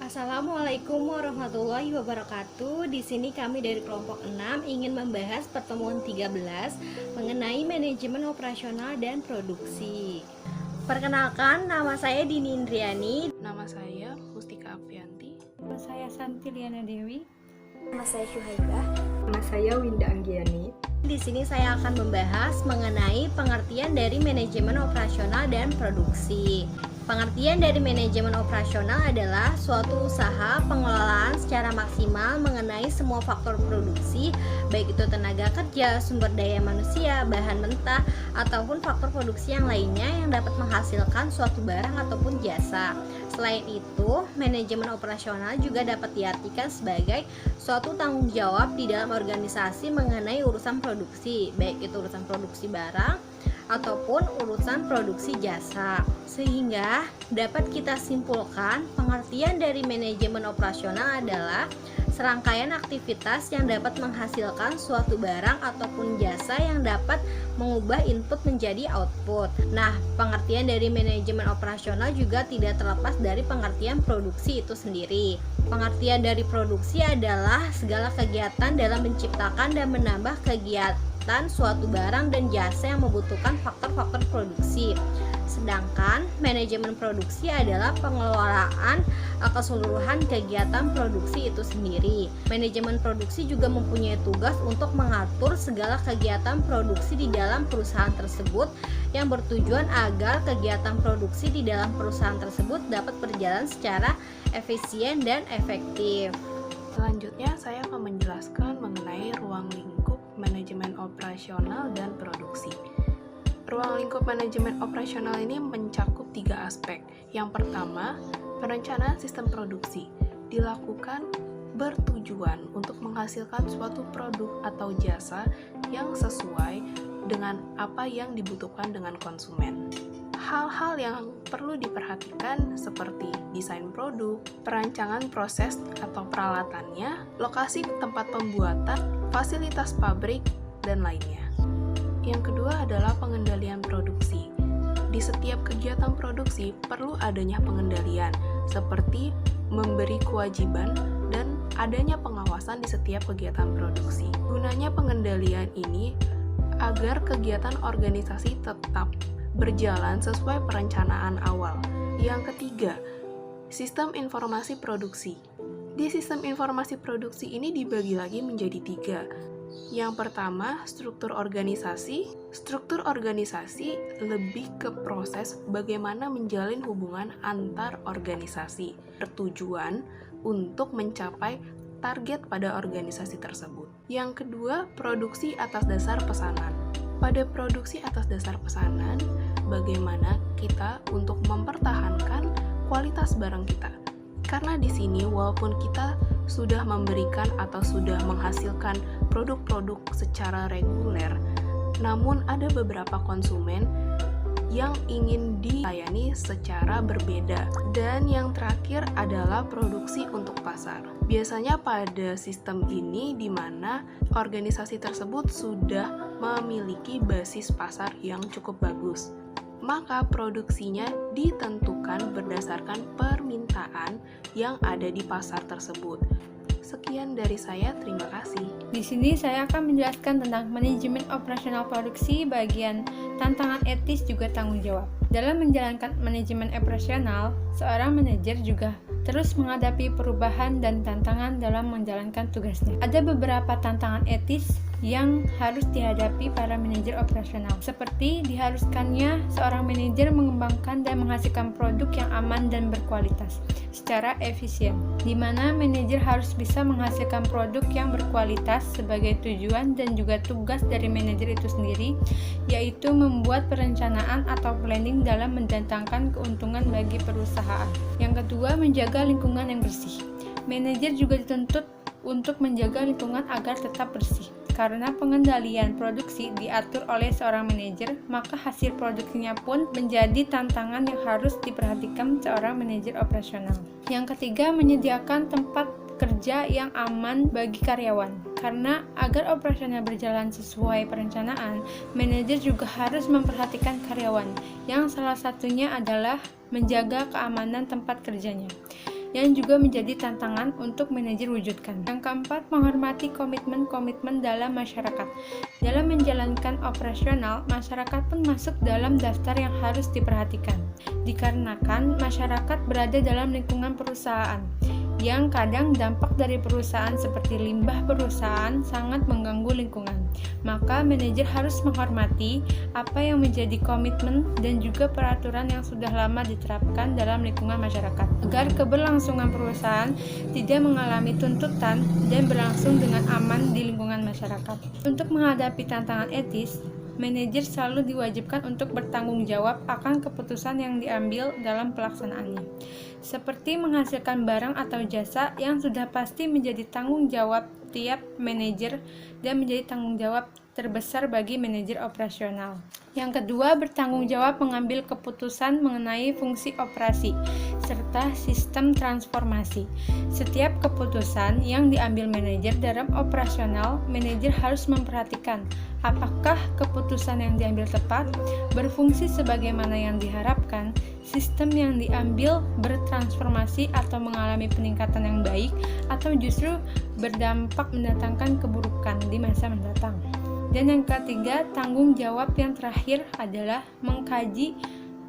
Assalamualaikum warahmatullahi wabarakatuh. Di sini kami dari kelompok 6 ingin membahas pertemuan 13 mengenai manajemen operasional dan produksi. Perkenalkan, nama saya Dini Indriani. Nama saya Mustika Afianti. Nama saya Santi Liana Dewi. Nama saya Syuhaibah. Nama saya Winda Anggiani. Di sini saya akan membahas mengenai pengertian dari manajemen operasional dan produksi. Pengertian dari manajemen operasional adalah suatu usaha pengelolaan secara maksimal mengenai semua faktor produksi, baik itu tenaga kerja, sumber daya manusia, bahan mentah, ataupun faktor produksi yang lainnya yang dapat menghasilkan suatu barang ataupun jasa. Selain itu, manajemen operasional juga dapat diartikan sebagai suatu tanggung jawab di dalam organisasi mengenai urusan produksi, baik itu urusan produksi barang ataupun urusan produksi jasa. Sehingga dapat kita simpulkan pengertian dari manajemen operasional adalah serangkaian aktivitas yang dapat menghasilkan suatu barang ataupun jasa yang dapat mengubah input menjadi output. Nah, pengertian dari manajemen operasional juga tidak terlepas dari pengertian produksi itu sendiri. Pengertian dari produksi adalah segala kegiatan dalam menciptakan dan menambah kegiatan suatu barang dan jasa yang membutuhkan faktor-faktor produksi. Sedangkan manajemen produksi adalah pengelolaan keseluruhan kegiatan produksi itu sendiri. Manajemen produksi juga mempunyai tugas untuk mengatur segala kegiatan produksi di dalam perusahaan tersebut yang bertujuan agar kegiatan produksi di dalam perusahaan tersebut dapat berjalan secara efisien dan efektif. Selanjutnya, saya akan menjelaskan mengenai ruang lingkup manajemen operasional dan produksi. Ruang lingkup manajemen operasional ini mencakup 3 aspek. Yang pertama, perencanaan sistem produksi dilakukan bertujuan untuk menghasilkan suatu produk atau jasa yang sesuai dengan apa yang dibutuhkan dengan konsumen. Hal-hal yang perlu diperhatikan seperti desain produk, perancangan proses atau peralatannya, lokasi tempat pembuatan, fasilitas pabrik, dan lainnya. Yang kedua adalah pengendalian produksi. Di setiap kegiatan produksi perlu adanya pengendalian, seperti memberi kewajiban dan adanya pengawasan di setiap kegiatan produksi. Gunanya pengendalian ini agar kegiatan organisasi tetap berjalan sesuai perencanaan awal. Yang ketiga, sistem informasi produksi. Di sistem informasi produksi ini dibagi lagi menjadi 3. Yang pertama, struktur organisasi. Struktur organisasi lebih ke proses bagaimana menjalin hubungan antar organisasi, bertujuan untuk mencapai target pada organisasi tersebut. Yang kedua, produksi atas dasar pesanan. Pada produksi atas dasar pesanan, bagaimana kita untuk mempertahankan kualitas barang kita. Karena di sini walaupun kita sudah memberikan atau sudah menghasilkan produk-produk secara reguler, namun ada beberapa konsumen yang ingin dilayani secara berbeda. Dan yang terakhir adalah produksi untuk pasar. Biasanya pada sistem ini di mana organisasi tersebut sudah memiliki basis pasar yang cukup bagus, maka produksinya ditentukan berdasarkan permintaan yang ada di pasar tersebut. Sekian dari saya, terima kasih. Di sini saya akan menjelaskan tentang manajemen operasional produksi bagian tantangan etis juga tanggung jawab. Dalam menjalankan manajemen operasional, seorang manajer juga terus menghadapi perubahan dan tantangan dalam menjalankan tugasnya. Ada beberapa tantangan etis yang harus dihadapi para manajer operasional, seperti diharuskannya seorang manajer mengembangkan dan menghasilkan produk yang aman dan berkualitas secara efisien, di mana manajer harus bisa menghasilkan produk yang berkualitas sebagai tujuan dan juga tugas dari manajer itu sendiri, yaitu membuat perencanaan atau planning dalam mendatangkan keuntungan bagi perusahaan. Yang kedua, menjaga lingkungan yang bersih. Manajer juga dituntut untuk menjaga lingkungan agar tetap bersih. Karena pengendalian produksi diatur oleh seorang manajer, maka hasil produksinya pun menjadi tantangan yang harus diperhatikan seorang manajer operasional. Yang ketiga, menyediakan tempat kerja yang aman bagi karyawan. Karena agar operasional berjalan sesuai perencanaan, manajer juga harus memperhatikan karyawan, yang salah satunya adalah menjaga keamanan tempat kerjanya, yang juga menjadi tantangan untuk manajer wujudkan. Yang keempat, menghormati komitmen-komitmen dalam masyarakat. Dalam menjalankan operasional, masyarakat pun masuk dalam daftar yang harus diperhatikan, dikarenakan masyarakat berada dalam lingkungan perusahaan, yang kadang dampak dari perusahaan seperti limbah perusahaan sangat mengganggu lingkungan. Maka manajer harus menghormati apa yang menjadi komitmen dan juga peraturan yang sudah lama diterapkan dalam lingkungan masyarakat, agar keberlangsungan perusahaan tidak mengalami tuntutan dan berlangsung dengan aman di lingkungan masyarakat. Untuk menghadapi tantangan etis, manajer selalu diwajibkan untuk bertanggung jawab akan keputusan yang diambil dalam pelaksanaannya, seperti menghasilkan barang atau jasa yang sudah pasti menjadi tanggung jawab tiap manajer dan menjadi tanggung jawab terbesar bagi manajer operasional. Yang kedua, bertanggung jawab mengambil keputusan mengenai fungsi operasi serta sistem transformasi. Setiap keputusan yang diambil manajer dalam operasional, manajer harus memperhatikan apakah keputusan yang diambil tepat, berfungsi sebagaimana yang diharapkan, sistem yang diambil bertransformasi atau mengalami peningkatan yang baik, atau justru berdampak mendatangkan keburukan di masa mendatang. Dan yang ketiga, tanggung jawab yang terakhir adalah mengkaji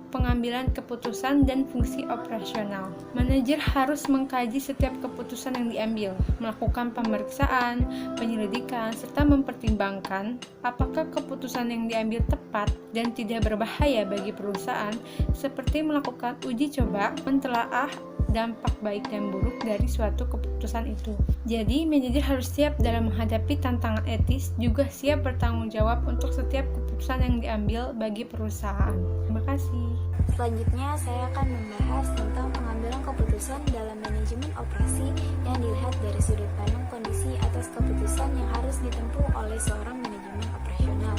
pengambilan keputusan dan fungsi operasional. Manajer harus mengkaji setiap keputusan yang diambil, melakukan pemeriksaan, penyelidikan, serta mempertimbangkan apakah keputusan yang diambil tepat dan tidak berbahaya bagi perusahaan, seperti melakukan uji coba, mentelaah dampak baik dan buruk dari suatu keputusan itu. Jadi, manajer harus siap dalam menghadapi tantangan etis, juga siap bertanggung jawab untuk setiap keputusan yang diambil bagi perusahaan. Terima kasih. Selanjutnya, saya akan membahas tentang pengambilan keputusan dalam manajemen operasi yang dilihat dari sudut pandang kondisi atas keputusan yang harus ditempuh oleh seorang manajemen operasional.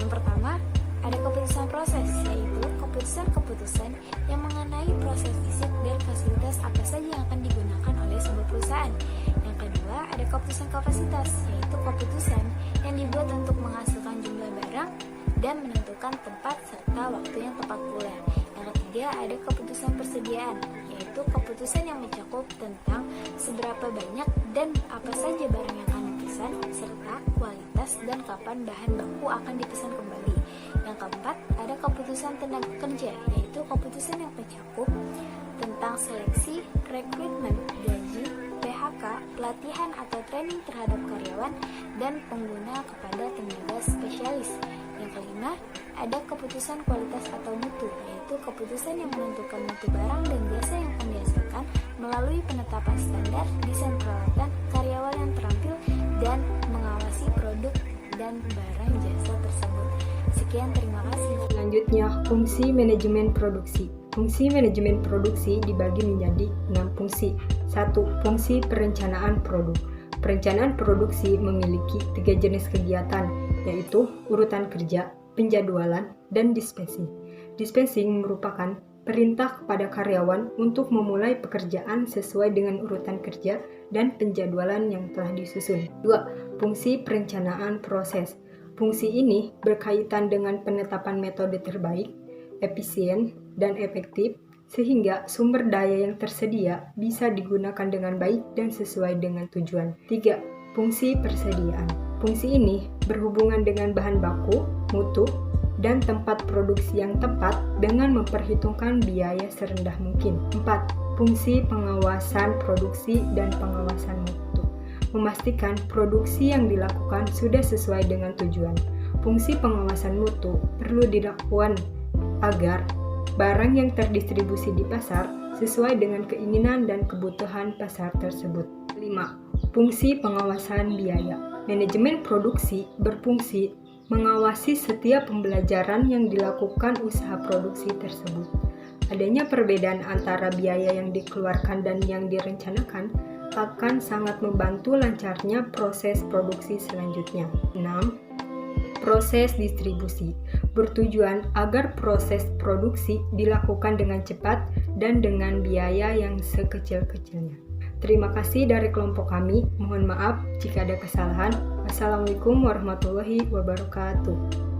Yang pertama, ada keputusan proses, yaitu keputusan-keputusan yang mengenai proses fisik dan fasilitas apa saja yang akan digunakan oleh sebuah perusahaan. Yang kedua, ada keputusan kapasitas, yaitu keputusan yang dibuat untuk menghasilkan jumlah barang dan menentukan tempat serta waktu yang tepat pula. Yang ketiga, ada keputusan persediaan, yaitu keputusan yang mencakup tentang seberapa banyak dan apa saja barang yang akan dipesan, serta kualitas dan kapan bahan baku akan dipesan kembali. Yang keempat, ada keputusan tenaga kerja, yaitu keputusan yang mencakup tentang seleksi, rekrutmen, gaji, PHK, pelatihan atau training terhadap karyawan, dan pengguna kepada tenaga spesialis. Yang kelima, ada keputusan kualitas atau mutu, yaitu keputusan yang menentukan mutu barang dan jasa yang akan dihasilkan melalui penetapan standar, desain peralatan, karyawan yang terampil, dan mengawasi produk dan barang jasa tersebut. Sekian, terima kasih. Selanjutnya, fungsi manajemen produksi. Fungsi manajemen produksi dibagi menjadi 6 fungsi. 1. Fungsi perencanaan produk. Perencanaan produksi memiliki 3 jenis kegiatan, yaitu urutan kerja, penjadwalan, dan dispensing. Dispensing merupakan perintah kepada karyawan untuk memulai pekerjaan sesuai dengan urutan kerja dan penjadwalan yang telah disusun. 2. Fungsi perencanaan proses. Fungsi ini berkaitan dengan penetapan metode terbaik, efisien, dan efektif, sehingga sumber daya yang tersedia bisa digunakan dengan baik dan sesuai dengan tujuan. 3. Fungsi persediaan. Fungsi ini berhubungan dengan bahan baku, mutu, dan tempat produksi yang tepat dengan memperhitungkan biaya serendah mungkin. 4. Fungsi pengawasan produksi dan pengawasan mutu. Memastikan produksi yang dilakukan sudah sesuai dengan tujuan. Fungsi pengawasan mutu perlu dilakukan agar barang yang terdistribusi di pasar sesuai dengan keinginan dan kebutuhan pasar tersebut. 5. Fungsi pengawasan biaya. Manajemen produksi berfungsi mengawasi setiap pembelajaran yang dilakukan usaha produksi tersebut. Adanya perbedaan antara biaya yang dikeluarkan dan yang direncanakan akan sangat membantu lancarnya proses produksi selanjutnya. 6. Proses distribusi bertujuan agar proses produksi dilakukan dengan cepat dan dengan biaya yang sekecil-kecilnya. Terima kasih dari kelompok kami. Mohon maaf jika ada kesalahan. Wassalamualaikum warahmatullahi wabarakatuh.